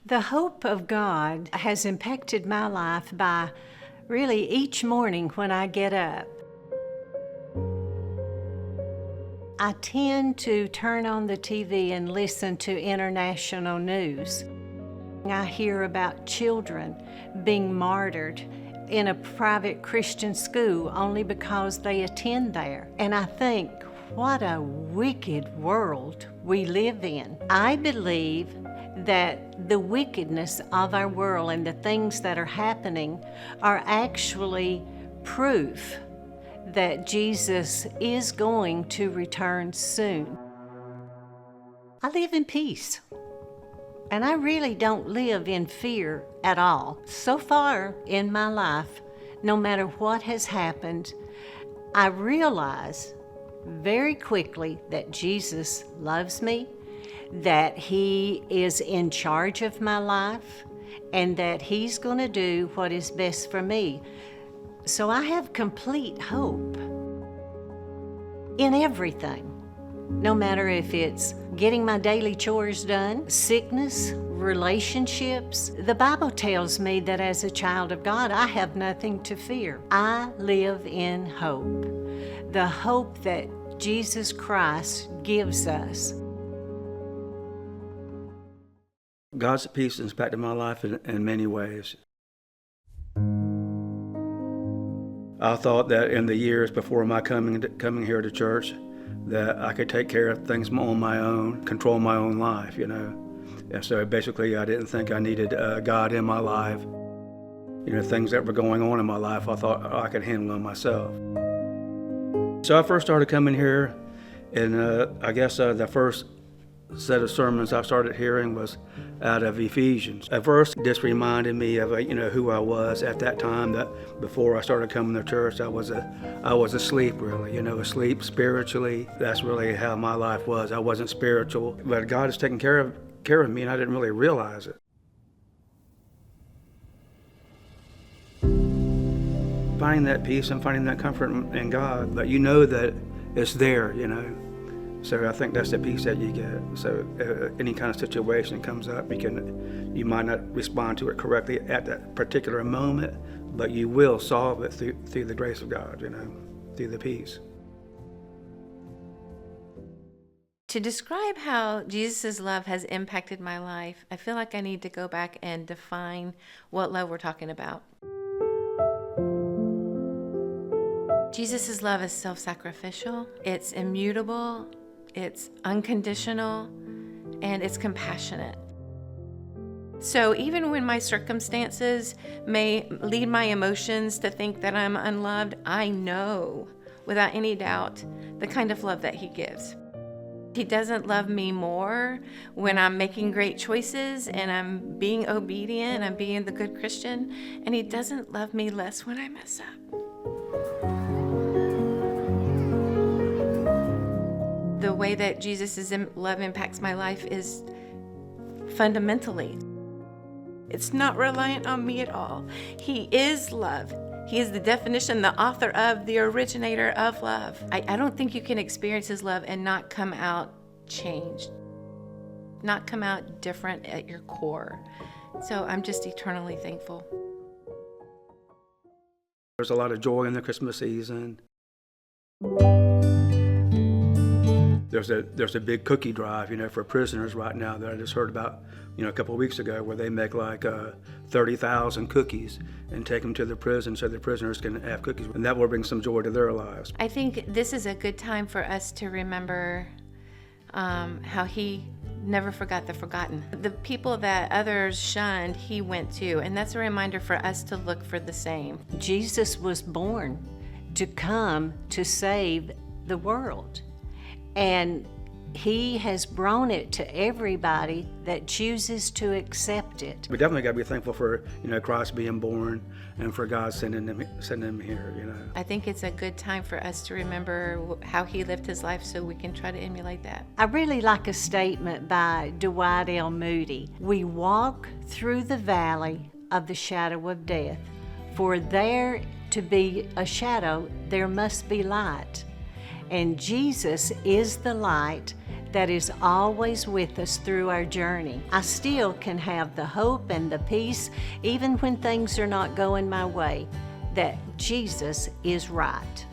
The hope of God has impacted my life by really each morning when I get up. I tend to turn on the TV and listen to international news. I hear about children being martyred in a private Christian school only because they attend there. And I think, what a wicked world we live in. I believe that the wickedness of our world and the things that are happening are actually proof that Jesus is going to return soon. I live in peace, and I really don't live in fear at all. So far in my life, no matter what has happened, I realize very quickly that Jesus loves me, that He is in charge of my life, and that He's going to do what is best for me. So I have complete hope in everything, no matter if it's getting my daily chores done, sickness, relationships. The Bible tells me that as a child of God, I have nothing to fear. I live in hope, the hope that Jesus Christ gives us. God's peace has impacted my life in many ways. I thought that in the years before my coming here to church, that I could take care of things on my own, control my own life, And so basically I didn't think I needed God in my life. Things that were going on in my life, I thought I could handle them myself. So I first started coming here, and I guess the first set of sermons I started hearing was out of Ephesians. A verse just reminded me of who I was at that time. That before I started coming to church, I was asleep, really. Asleep spiritually. That's really how my life was. I wasn't spiritual, but God has taken care of me, and I didn't really realize it. Finding that peace and finding that comfort in God, but you know that it's there, So I think that's the peace that you get. So any kind of situation comes up, you might not respond to it correctly at that particular moment, but you will solve it through the grace of God, through the peace. To describe how Jesus' love has impacted my life, I feel like I need to go back and define what love we're talking about. Jesus' love is self-sacrificial, it's immutable, it's unconditional, and it's compassionate. So even when my circumstances may lead my emotions to think that I'm unloved, I know without any doubt the kind of love that He gives. He doesn't love me more when I'm making great choices and I'm being obedient, I'm being the good Christian, and He doesn't love me less when I mess up. The way that Jesus' love impacts my life is fundamentally. It's not reliant on me at all. He is love. He is the definition, the author of, the originator of love. I don't think you can experience His love and not come out changed, not come out different at your core. So I'm just eternally thankful. There's a lot of joy in the Christmas season. There's a big cookie drive, for prisoners right now that I just heard about, a couple of weeks ago, where they make like 30,000 cookies and take them to the prison so the prisoners can have cookies, and that will bring some joy to their lives. I think this is a good time for us to remember how He never forgot the forgotten. The people that others shunned, He went to, and that's a reminder for us to look for the same. Jesus was born to come to save the world. And He has brought it to everybody that chooses to accept it. We definitely got to be thankful for, Christ being born and for God sending him here, I think it's a good time for us to remember how He lived His life so we can try to emulate that. I really like a statement by Dwight L. Moody. We walk through the valley of the shadow of death. For there to be a shadow, there must be light. And Jesus is the light that is always with us through our journey. I still can have the hope and the peace, even when things are not going my way, that Jesus is right.